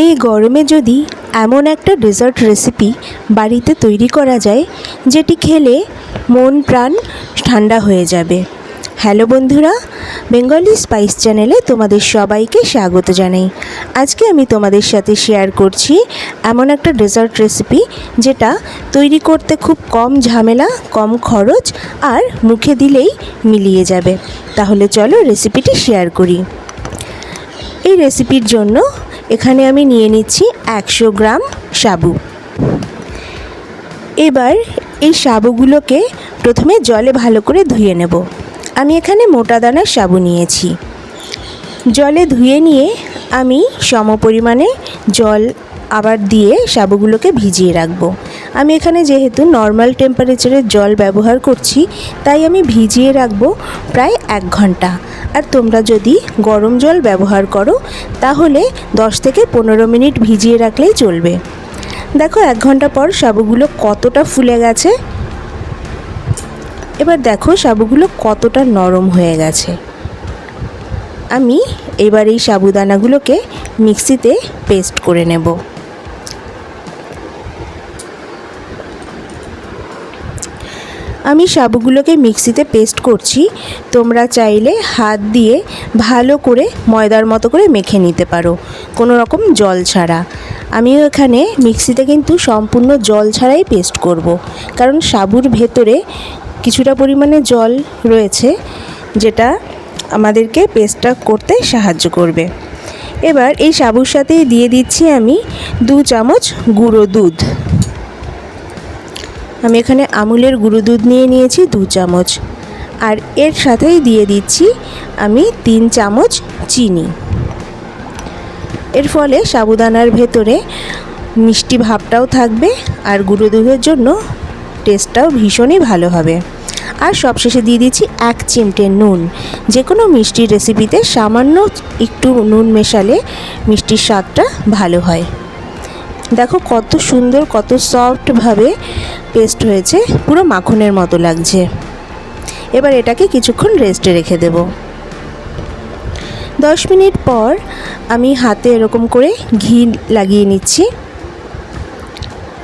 এই গরমে যদি এমন একটা ডেজার্ট রেসিপি বাড়িতে তৈরি করা যায় যেটি খেলে মন প্রাণ ঠান্ডা হয়ে যাবে। হ্যালো বন্ধুরা, বেঙ্গলি স্পাইস চ্যানেলে তোমাদের সবাইকে স্বাগত জানাই। আজকে আমি তোমাদের সাথে শেয়ার করছি এমন একটা ডেজার্ট রেসিপি যেটা তৈরি করতে খুব কম ঝামেলা, কম খরচ আর মুখে দিলেই মিলিয়ে যাবে। তাহলে চলো রেসিপিটি শেয়ার করি। এই রেসিপির জন্য এখানে আমি নিয়ে নিচ্ছি 100 গ্রাম সাবু। এবার এই সাবুগুলোকে প্রথমে জলে ভালো করে ধুয়ে নেব। আমি এখানে মোটা দানার সাবু নিয়েছি। জলে ধুয়ে নিয়ে আমি সমপরিমাণে জল আবার দিয়ে সাবুগুলোকে ভিজিয়ে রাখবো। আমি এখানে যেহেতু নর্মাল টেম্পারেচারের জল ব্যবহার করছি, তাই আমি ভিজিয়ে রাখবো প্রায় 1 ঘন্টা। আর তোমরা যদি গরম জল ব্যবহার করো তাহলে 10 থেকে 15 মিনিট ভিজিয়ে রাখলেই চলবে। দেখো 1 ঘন্টা পর সাবুগুলো কতটা ফুলে গেছে। এবার দেখো সাবুগুলো কতটা নরম হয়ে গেছে। আমি এবার এই সাবুদানাগুলোকে মিক্সিতে পেস্ট করে নেব। আমি সাবুগুলোকে মিক্সিতে পেস্ট করছি। তোমরা চাইলে হাত দিয়ে ভালো করে ময়দার মতো করে মেখে নিতে পারো, কোনো রকম জল ছাড়া। আমিও এখানে মিক্সিতে কিন্তু সম্পূর্ণ জল ছাড়াই পেস্ট করব, কারণ সাবুর ভেতরে কিছুটা পরিমাণে জল রয়েছে যেটা আমাদেরকে পেস্টটা করতে সাহায্য করবে। এবার এই সাবুর সাথেই দিয়ে দিচ্ছি আমি 2 চামচ গুঁড়ো দুধ। আমি এখানে আমুলের গুঁড়ো দুধ নিয়ে নিয়েছি 2 চামচ। আর এর সাথেই দিয়ে দিচ্ছি আমি 3 চামচ চিনি। এর ফলে সাবুদানার ভেতরে মিষ্টি ভাবটাও থাকবে আর গুঁড়ো দুধের জন্য টেস্টটাও ভীষণই ভালো হবে। আর সবশেষে দিয়ে দিচ্ছি 1 চিমটে নুন। যে কোনো মিষ্টির রেসিপিতে সামান্য একটু নুন মেশালে মিষ্টির স্বাদটা ভালো হয়। দেখো কত সুন্দর, কত সফটভাবে পেস্ট হয়েছে, পুরো মাখনের মতো লাগছে। এবার এটাকে কিছুক্ষণ রেস্টে রেখে দেব। 10 মিনিট পর আমি হাতে এরকম করে ঘি লাগিয়ে নিচ্ছি।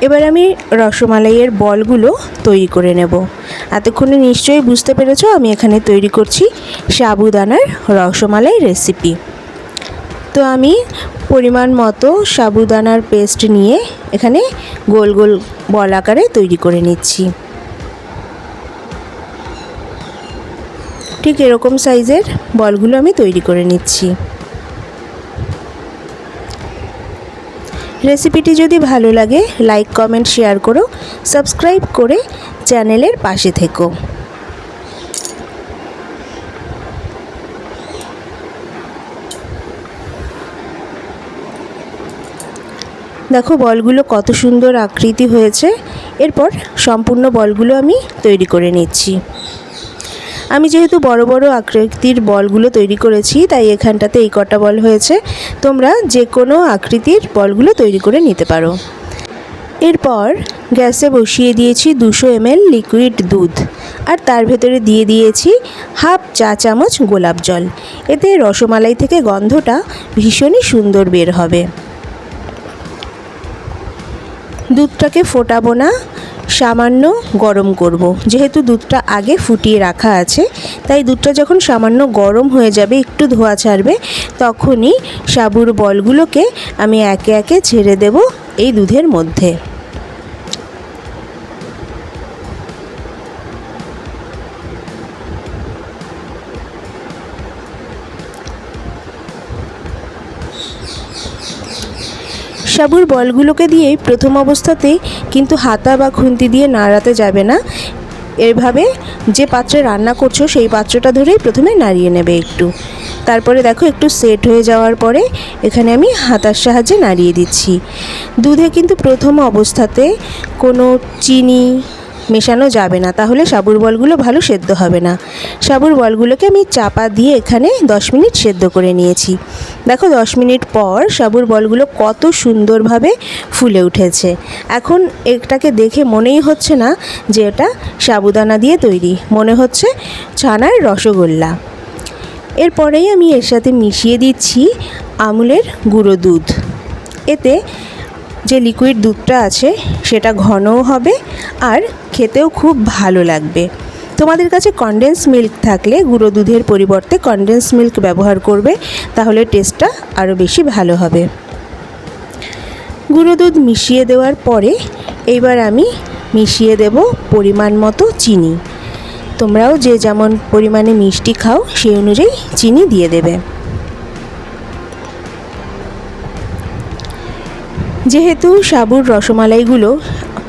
এবার আমি রসমালাইয়ের বলগুলো তৈরি করে নেব। এতক্ষণে নিশ্চয়ই বুঝতে পেরেছো আমি এখানে তৈরি করছি সাবুদানার রসমালাই রেসিপি। তো আমি পরিমাণ মতো সাবুদানার পেস্ট নিয়ে এখানে গোল গোল বল আকারে তৈরি করে নিচ্ছি। ঠিক এরকম সাইজের বলগুলো আমি তৈরি করে নিচ্ছি। রেসিপিটি যদি ভালো লাগে লাইক, কমেন্ট, শেয়ার করো। সাবস্ক্রাইব করে চ্যানেলের পাশে থেকো। দেখো বলগুলো কত সুন্দর আকৃতি হয়েছে। এরপর সম্পূর্ণ বলগুলো আমি তৈরি করে নিচ্ছি। আমি যেহেতু বড় বড় আকৃতির বলগুলো তৈরি করেছি, তাই এখানটাতে এই কটা বল হয়েছে। তোমরা যে কোনো আকৃতির বলগুলো তৈরি করে নিতে পারো। এরপর গ্যাসে বসিয়ে দিয়েছি 200 ml লিকুইড দুধ, আর তার ভেতরে দিয়ে দিয়েছি 1/2 চা চামচ গোলাপ জল। এতে রসমালাই থেকে গন্ধটা ভীষণই সুন্দর বের হবে। দুধটাকে ফোটাবো না, সামান্য গরম করব। যেহেতু দুধটা আগে ফুটিয়ে রাখা আছে, তাই দুধটা যখন সামান্য গরম হয়ে যাবে, একটু ধোঁয়া ছাড়বে, তখনই সাবুর বলগুলোকে আমি একে একে ছেড়ে দেব এই দুধের মধ্যে। সাবুর বলগুলোকে দিয়ে প্রথম অবস্থাতেই কিন্তু হাতা বা খুন্তি দিয়ে নাড়াতে যাবে না। এভাবে যে পাত্রে রান্না করছো সেই পাত্রটা ধরেই প্রথমে নাড়িয়ে নেবে একটু। তারপরে দেখো একটু সেট হয়ে যাওয়ার পরে এখানে আমি হাতার সাহায্যে নাড়িয়ে দিচ্ছি। দুধে কিন্তু প্রথম অবস্থাতে কোনো চিনি মেশানো যাবে না, তাহলে সাবুর বলগুলো ভালো সেদ্ধ হবে না। সাবুর বলগুলোকে আমি চাপা দিয়ে এখানে 10 মিনিট সেদ্ধ করে নিয়েছি। দেখো 10 মিনিট পর সাবুর বলগুলো কত সুন্দরভাবে ফুলে উঠেছে। এখন এটাকে দেখে মনেই হচ্ছে না যে এটা সাবুদানা দিয়ে তৈরি, মনে হচ্ছে ছানার রসগোল্লা। এরপরেই আমি এর সাথে মিশিয়ে দিচ্ছি আমুলের গুঁড়ো দুধ। এতে যে লিকুইড দুধটা আছে সেটা ঘনও হবে আর খেতেও খুব ভালো লাগবে। তোমাদের কাছে কনডেন্স মিল্ক থাকলে গুঁড়ো দুধের পরিবর্তে কনডেন্স মিল্ক ব্যবহার করবে, তাহলে টেস্টটা আরও বেশি ভালো হবে। গুঁড়ো দুধ মিশিয়ে দেওয়ার পরে এইবার আমি মিশিয়ে দেব পরিমাণ মতো চিনি। তোমরাও যে যেমন পরিমাণে মিষ্টি খাও সেই অনুযায়ী চিনি দিয়ে দেবে। যেহেতু সাবুর রসমালাইগুলো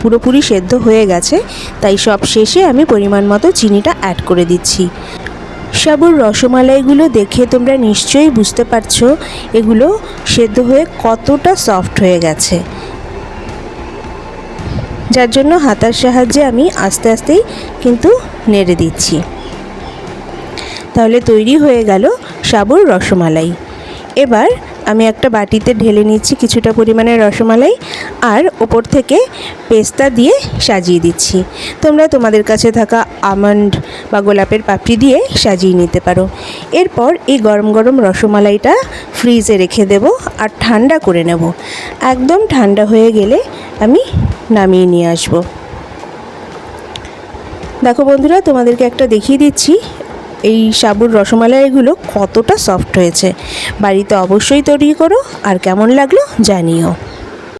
পুরোপুরি সেদ্ধ হয়ে গেছে, তাই সব শেষে আমি পরিমাণ মতো চিনিটা অ্যাড করে দিচ্ছি। সাবুর রসমালাইগুলো দেখে তোমরা নিশ্চয়ই বুঝতে পারছো এগুলো সেদ্ধ হয়ে কতটা সফট হয়ে গেছে, যার জন্য হাতার সাহায্যে আমি আস্তে আস্তেই কিন্তু নেড়ে দিচ্ছি। তাহলে তৈরি হয়ে গেল সাবুর রসমালাই। এবার আমি একটা বাটিতে ঢেলে নিচ্ছি কিছুটা পরিমাণে রসমালাই আর ওপর থেকে পেস্তা দিয়ে সাজিয়ে দিচ্ছি। তোমরা তোমাদের কাছে থাকা আমন্ড বা গোলাপের পাপড়ি দিয়ে সাজিয়ে নিতে পারো। এরপর এই গরম গরম রসমালাইটা ফ্রিজে রেখে দেব আর ঠান্ডা করে নেব। একদম ঠান্ডা হয়ে গেলে আমি নামিয়ে নিয়ে আসব। দেখো বন্ধুরা, তোমাদেরকে একটা দেখিয়ে দিচ্ছি এই সাবুর রসমালাইগুলো কতটা সফট হয়েছে। বাড়িতে অবশ্যই তৈরি করো আর কেমন লাগলো জানিও।